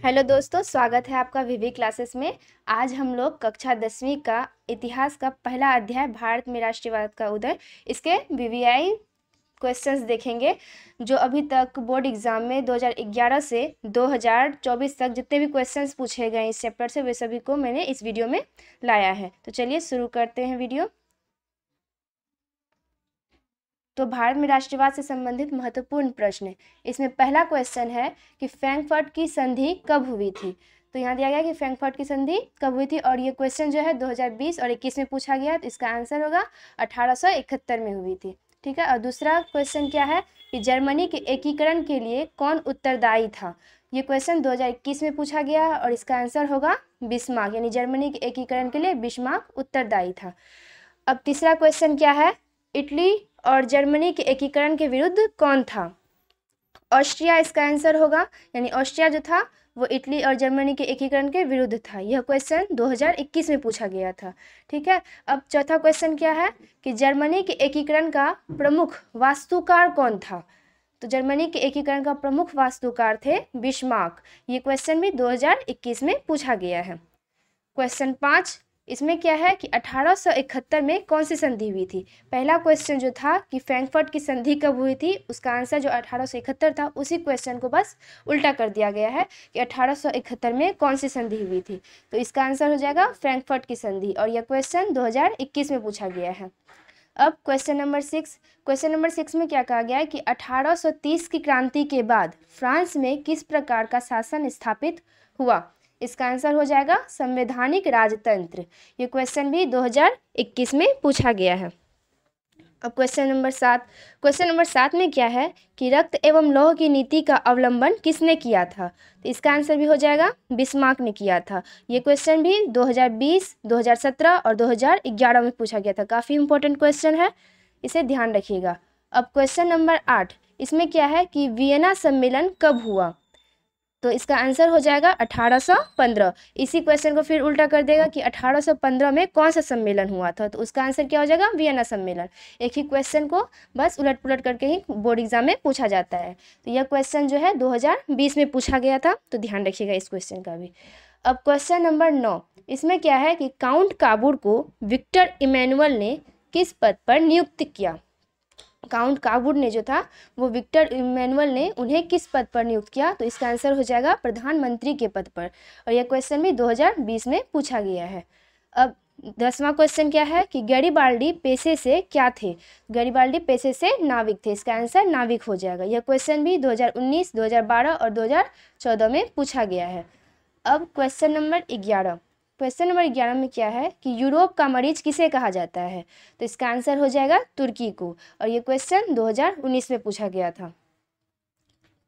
Hello दोस्तों, स्वागत है आपका विवी क्लासेस में। आज हम लोग कक्षा 10वीं का इतिहास का पहला अध्याय भारत में राष्ट्रवाद का उदय, इसके वीवीआई क्वेश्चंस देखेंगे। जो अभी तक बोर्ड एग्जाम में 2011 से 2024 तक जितने भी क्वेश्चंस पूछे गए इस चैप्टर से, वे सभी को मैंने इस वीडियो में लाया है। तो चलिए शुरू करते हैं वीडियो। तो भारत में राष्ट्रवाद से संबंधित महत्वपूर्ण प्रश्न, इसमें पहला क्वेश्चन है कि फ्रैंकफर्ट की संधि कब हुई थी। तो यहाँ दिया गया कि फ्रैंकफर्ट की संधि कब हुई थी, और ये क्वेश्चन जो है 2020 और 21 में पूछा गया। तो इसका आंसर होगा 1871 में हुई थी। ठीक है। और दूसरा क्वेश्चन क्या है कि जर्मनी के एकीकरण के लिए कौन उत्तरदायी था। ये क्वेश्चन 2021 में पूछा गया और इसका आंसर होगा बिस्मार्क, यानी जर्मनी के एकीकरण के लिए बिस्मार्क उत्तरदायी था। अब तीसरा क्वेश्चन क्या है, इटली और जर्मनी के एकीकरण के विरुद्ध कौन था। ऑस्ट्रिया इसका आंसर होगा, यानी ऑस्ट्रिया जो था वो इटली और जर्मनी के एकीकरण के विरुद्ध था। यह क्वेश्चन 2021 में पूछा गया था। ठीक है। अब चौथा क्वेश्चन क्या है कि जर्मनी के एकीकरण का प्रमुख वास्तुकार कौन था। तो जर्मनी के एकीकरण का प्रमुख वास्तुकार थे बिस्मार्क। ये क्वेश्चन भी 2021 में पूछा गया है। क्वेश्चन 5, इसमें क्या है कि 1871 में कौन सी संधि हुई थी। पहला क्वेश्चन जो था कि फ्रैंकफर्ट की संधि कब हुई थी, उसका आंसर जो 1871 था, उसी क्वेश्चन को बस उल्टा कर दिया गया है कि 1871 में कौन सी संधि हुई थी। तो इसका आंसर हो जाएगा फ्रैंकफर्ट की संधि, और यह क्वेश्चन 2021 में पूछा गया है। अब क्वेश्चन नंबर 6 में क्या कहा गया है कि 1830 की क्रांति के बाद फ्रांस में किस प्रकार का शासन स्थापित हुआ। इसका आंसर हो जाएगा संवैधानिक राजतंत्र। ये क्वेश्चन भी 2021 में पूछा गया है। अब क्वेश्चन नंबर 7 में क्या है कि रक्त एवं लौह की नीति का अवलंबन किसने किया था। तो इसका आंसर भी हो जाएगा बिस्मार्क ने किया था। ये क्वेश्चन भी 2020, 2017 और 2011 में पूछा गया था। काफ़ी इंपॉर्टेंट क्वेश्चन है, इसे ध्यान रखिएगा। अब क्वेश्चन नंबर 8, इसमें क्या है कि वियना सम्मेलन कब हुआ। तो इसका आंसर हो जाएगा 1815। इसी क्वेश्चन को फिर उल्टा कर देगा कि 1815 में कौन सा सम्मेलन हुआ था। तो उसका आंसर क्या हो जाएगा वियना सम्मेलन। एक ही क्वेश्चन को बस उलट पुलट करके ही बोर्ड एग्जाम में पूछा जाता है। तो यह क्वेश्चन जो है 2020 में पूछा गया था, तो ध्यान रखिएगा इस क्वेश्चन का भी। अब क्वेश्चन नंबर 9, इसमें क्या है कि काउंट काबूर को विक्टर इमैनुअल ने किस पद पर नियुक्त किया। काउंट काबूर ने जो था वो विक्टर इमैनुअल ने उन्हें किस पद पर नियुक्त किया। तो इसका आंसर हो जाएगा प्रधानमंत्री के पद पर, और यह क्वेश्चन भी 2020 में पूछा गया है। अब 10वां क्वेश्चन क्या है कि गैरिबाल्डी पेशे से क्या थे। गैरिबाल्डी पेशे से नाविक थे। इसका आंसर नाविक हो जाएगा। यह क्वेश्चन भी 2019, 2012 और 2014 में पूछा गया है। अब क्वेश्चन नंबर 11 में क्या है कि यूरोप का मरीज किसे कहा जाता है। तो इसका आंसर हो जाएगा तुर्की को, और ये क्वेश्चन 2019 में पूछा गया था।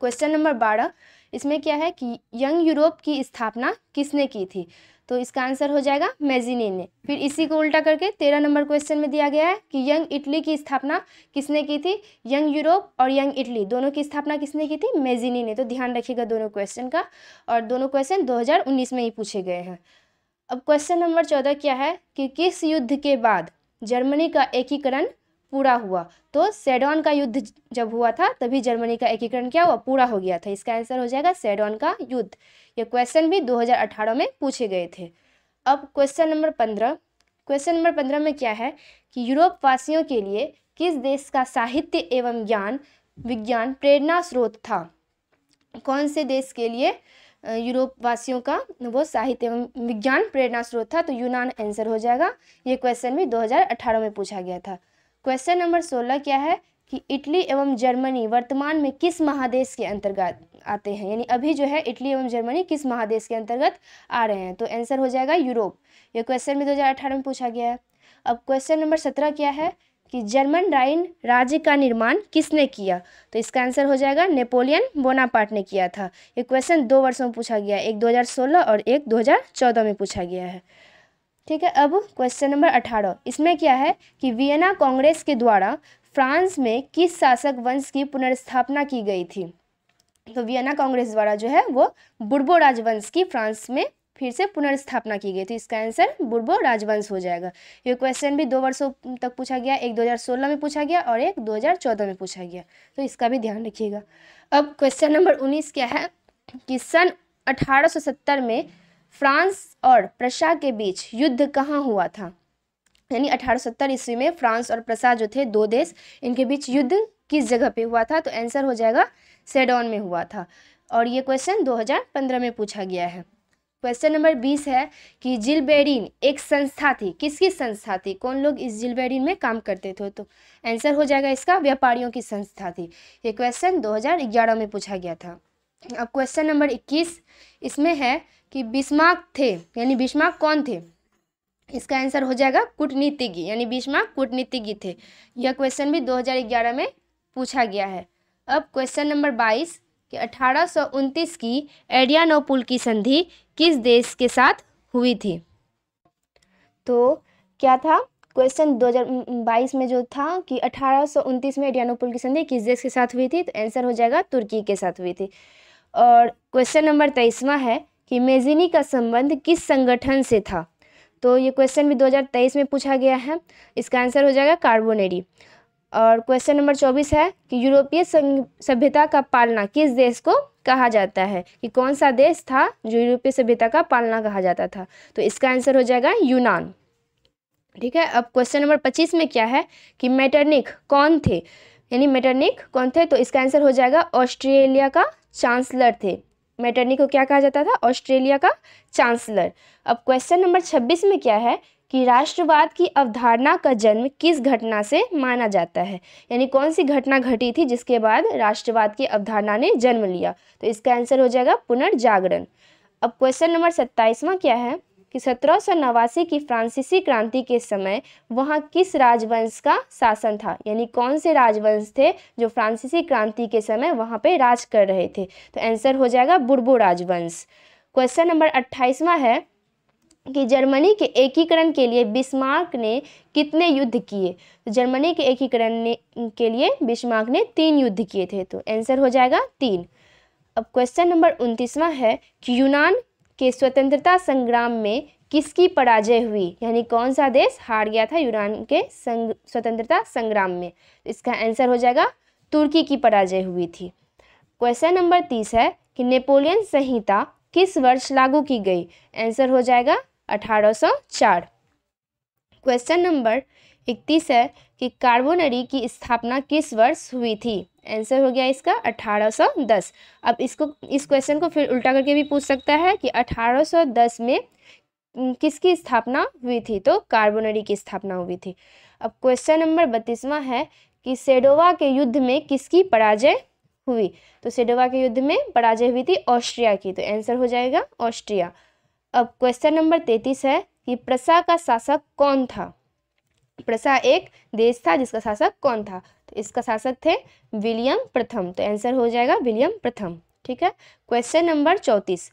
क्वेश्चन नंबर 12, इसमें क्या है कि यंग यूरोप की स्थापना किसने की थी। तो इसका आंसर हो जाएगा मैजिनी ने। फिर इसी को उल्टा करके 13 नंबर क्वेश्चन में दिया गया है कि यंग इटली की स्थापना किसने की थी। यंग यूरोप और यंग इटली दोनों की स्थापना किसने की थी, मैजिनी ने। तो ध्यान रखिएगा दोनों क्वेश्चन का, और दोनों क्वेश्चन 2019 में ही पूछे गए हैं। अब क्वेश्चन नंबर 14 क्या है कि किस युद्ध के बाद जर्मनी का एकीकरण पूरा हुआ। तो सेडोन का युद्ध जब हुआ था तभी जर्मनी का एकीकरण क्या हुआ, पूरा हो गया था। इसका आंसर हो जाएगा सेडोन का युद्ध। यह क्वेश्चन भी 2018 में पूछे गए थे। अब क्वेश्चन नंबर 15 में क्या है कि यूरोप वासियों के लिए किस देश का साहित्य एवं विज्ञान प्रेरणा स्रोत था। कौन से देश के लिए यूरोप वासियों का वो साहित्य एवं विज्ञान प्रेरणा स्रोत था। तो यूनान आंसर हो जाएगा। ये क्वेश्चन भी 2018 में पूछा गया था। क्वेश्चन नंबर 16 क्या है कि इटली एवं जर्मनी वर्तमान में किस महादेश के अंतर्गत आते हैं। यानी अभी जो है इटली एवं जर्मनी किस महादेश के अंतर्गत आ रहे हैं। तो आंसर हो जाएगा यूरोप। ये क्वेश्चन भी 2018 में पूछा गया है। अब क्वेश्चन नंबर 17 क्या है कि जर्मन राइन राज्य का निर्माण किसने किया। तो इसका आंसर हो जाएगा नेपोलियन बोनापार्ट ने किया था। ये क्वेश्चन 2 वर्षों में पूछा गया है, एक 2016 और एक 2014 में पूछा गया है। ठीक है। अब क्वेश्चन नंबर 18, इसमें क्या है कि वियना कांग्रेस के द्वारा फ्रांस में किस शासक वंश की पुनर्स्थापना की गई थी। तो वियना कांग्रेस द्वारा जो है वो बुर्बो राजवंश की फ्रांस में फिर से पुनर्स्थापना की गई थी। इसका आंसर बुर्बो राजवंश हो जाएगा। ये क्वेश्चन भी 2 वर्षों तक पूछा गया, एक 2016 में पूछा गया और एक 2014 में पूछा गया। तो इसका भी ध्यान रखिएगा। अब क्वेश्चन नंबर 19 क्या है कि सन 1870 में फ्रांस और प्रशा के बीच युद्ध कहाँ हुआ था? यानी 1870 ईस्वी में फ्रांस और प्रशा जो थे दो देश, इनके बीच युद्ध किस जगह पे हुआ था? तो आंसर हो जाएगा सेडोन में हुआ था। और ये क्वेश्चन 2015 में पूछा गया है। क्वेश्चन नंबर 20 है कि जिलबेरिन एक संस्था थी, किसकी संस्था थी? कौन लोग इस जिलबेरिन में काम करते थे? तो आंसर हो जाएगा इसका व्यापारियों की संस्था थी। ये क्वेश्चन 2011 में पूछा गया था। अब क्वेश्चन नंबर 21 इसमें है कि बिस्मार्क थे, यानी बिस्मार्क कौन थे? इसका आंसर हो जाएगा कूटनीतिज्ञ, यानी बिस्मार्क कूटनीतिज्ञ थे। यह क्वेश्चन भी 2011 में पूछा गया है। अब क्वेश्चन नंबर 22 कि 1829 की एड्रियानोपुल की संधि किस देश के साथ हुई थी? तो क्या था क्वेश्चन 2022 में जो था कि 1829 में एड्रियानोपुल की संधि किस देश के साथ हुई थी? तो आंसर हो जाएगा तुर्की के साथ हुई थी। और क्वेश्चन नंबर 23वां है कि मेजिनी का संबंध किस संगठन से था? तो ये क्वेश्चन भी 2023 में पूछा गया है। इसका आंसर हो जाएगा कार्बोनेरी। और क्वेश्चन नंबर 24 है कि यूरोपीय सभ्यता का पालना किस देश को कहा जाता है? कि कौन सा देश था जो यूरोपीय सभ्यता का पालना कहा जाता था? तो इसका आंसर हो जाएगा यूनान। ठीक है। अब क्वेश्चन नंबर 25 में क्या है कि मेटरनिख कौन थे? यानी मेटरनिख कौन थे? तो इसका आंसर हो जाएगा ऑस्ट्रेलिया का चांसलर थे। मेटरनिख को क्या कहा जाता था? ऑस्ट्रेलिया का चांसलर। अब क्वेश्चन नंबर 26 में क्या है कि राष्ट्रवाद की अवधारणा का जन्म किस घटना से माना जाता है? यानी कौन सी घटना घटी थी जिसके बाद राष्ट्रवाद की अवधारणा ने जन्म लिया? तो इसका आंसर हो जाएगा पुनर्जागरण। अब क्वेश्चन नंबर 27वां क्या है कि 1789 की फ्रांसीसी क्रांति के समय वहाँ किस राजवंश का शासन था? यानी कौन से राजवंश थे जो फ्रांसीसी क्रांति के समय वहाँ पे राज कर रहे थे? तो आंसर हो जाएगा बुर्बो राजवंश। क्वेश्चन नंबर 28वां है कि जर्मनी के एकीकरण के लिए बिस्मार्क ने कितने युद्ध किए? तो जर्मनी के एकीकरण के लिए बिस्मार्क ने 3 युद्ध किए थे। तो आंसर हो जाएगा 3। अब क्वेश्चन नंबर 29वां है कि यूनान के स्वतंत्रता संग्राम में किसकी पराजय हुई? यानी कौन सा देश हार गया था यूनान के स्वतंत्रता संग्राम में? इसका आंसर हो जाएगा तुर्की की पराजय हुई थी। क्वेश्चन नंबर 30 है कि नेपोलियन संहिता किस वर्ष लागू की गई? आंसर हो जाएगा 1804। क्वेश्चन नंबर 31 है कि कार्बोनरी की स्थापना किस वर्ष हुई थी? आंसर हो गया इसका 1810। अब इस क्वेश्चन को फिर उल्टा करके भी पूछ सकता है कि 1810 में किसकी स्थापना हुई थी? तो कार्बोनरी की स्थापना हुई थी। अब क्वेश्चन नंबर 32वां है कि सेडोवा के युद्ध में किसकी पराजय हुई? तो सेडोवा के युद्ध में पराजय हुई थी ऑस्ट्रिया की। तो आंसर हो जाएगा ऑस्ट्रिया। अब क्वेश्चन नंबर 33 है कि प्रशा का शासक कौन था? प्रशा एक देश था जिसका शासक कौन था? तो इसका शासक थे विलियम प्रथम। तो आंसर हो जाएगा विलियम प्रथम। ठीक है। Question number 34।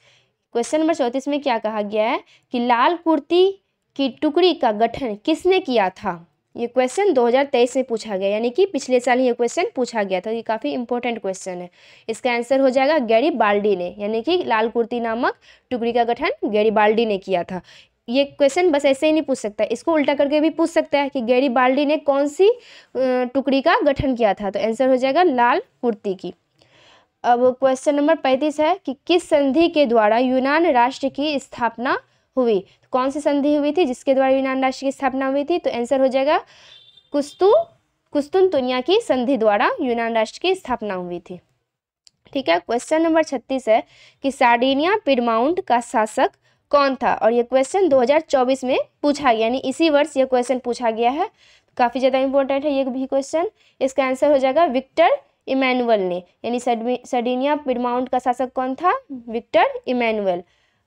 क्वेश्चन नंबर 34 में क्या कहा गया है कि लाल कुर्ती की टुकड़ी का गठन किसने किया था? ये क्वेश्चन 2023 में पूछा गया, यानी कि पिछले साल ही ये क्वेश्चन पूछा गया था। ये काफ़ी इंपॉर्टेंट क्वेश्चन है। इसका आंसर हो जाएगा गैरीबाल्डी ने, यानी कि लाल कुर्ती नामक टुकड़ी का गठन गैरीबाल्डी ने किया था। ये क्वेश्चन बस ऐसे ही नहीं पूछ सकता है, इसको उल्टा करके भी पूछ सकता है कि गैरीबाल्डी ने कौन सी टुकड़ी का गठन किया था? तो आंसर हो जाएगा लाल कुर्ती की। अब क्वेश्चन नंबर 35 है कि किस संधि के द्वारा यूनान राष्ट्र की स्थापना हुई? कौन सी संधि हुई थी जिसके द्वारा यूनान राष्ट्र की स्थापना हुई थी? तो आंसर हो जाएगा कुस्तुनतुनिया की संधि द्वारा यूनान राष्ट्र की स्थापना हुई थी। ठीक है। क्वेश्चन नंबर 36 है कि सार्डिनिया पिडमाउंट का शासक कौन था? और ये क्वेश्चन 2024 में पूछा गया, यानी इसी वर्ष ये क्वेश्चन पूछा गया है। काफ़ी ज़्यादा इंपॉर्टेंट है ये भी क्वेश्चन। इसका आंसर हो जाएगा विक्टर इमैनुअल ने, यानी सार्डिनिया पिडमाउंट का शासक कौन था? Victor Emmanuel.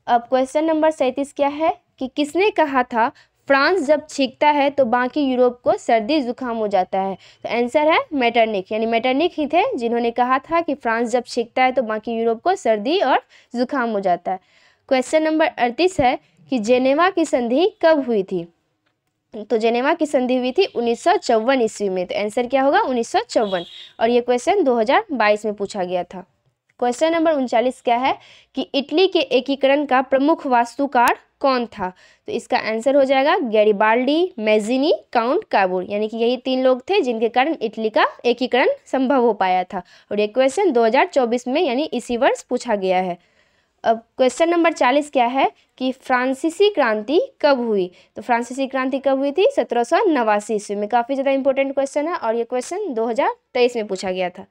अब क्वेश्चन नंबर 37 क्या है कि किसने कहा था फ्रांस जब छींकता है तो बाकी यूरोप को सर्दी जुकाम हो जाता है? तो आंसर है मेटरनिख, यानी मेटरनिख ही थे जिन्होंने कहा था कि फ्रांस जब छींकता है तो बाकी यूरोप को सर्दी और जुकाम हो जाता है। क्वेश्चन नंबर 38 है कि जेनेवा की संधि कब हुई थी? तो जेनेवा की संधि हुई थी 1954 ईस्वी में। तो आंसर क्या होगा? 1954। और ये क्वेश्चन 2022 में पूछा गया था। क्वेश्चन नंबर 39 क्या है कि इटली के एकीकरण का प्रमुख वास्तुकार कौन था? तो इसका आंसर हो जाएगा गैरीबाल्डी, मेजिनी, काउंट काबूर, यानी कि यही 3 लोग थे जिनके कारण इटली का एकीकरण संभव हो पाया था। और ये क्वेश्चन 2024 में यानी इसी वर्ष पूछा गया है। अब क्वेश्चन नंबर 40 क्या है कि फ्रांसीसी क्रांति कब हुई। तो फ्रांसीसी क्रांति कब हुई थी? 1789 ईस्वी में। काफ़ी ज़्यादा इंपॉर्टेंट क्वेश्चन है और ये क्वेश्चन 2023 में पूछा गया था।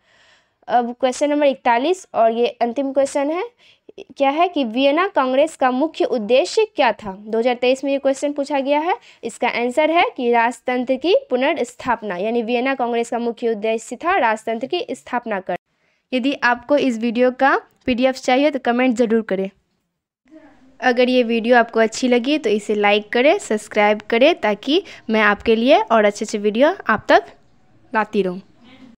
अब क्वेश्चन नंबर 41 और ये अंतिम क्वेश्चन है, क्या है कि वियना कांग्रेस का मुख्य उद्देश्य क्या था। 2023 में ये क्वेश्चन पूछा गया है। इसका आंसर है कि राजतंत्र की पुनर्स्थापना, यानी वियना कांग्रेस का मुख्य उद्देश्य था राजतंत्र की स्थापना कर। यदि आपको इस वीडियो का PDF चाहिए तो कमेंट ज़रूर करें। अगर ये वीडियो आपको अच्छी लगी तो इसे लाइक करें, सब्सक्राइब करें, ताकि मैं आपके लिए और अच्छे अच्छे वीडियो आप तक लाती रहूँ।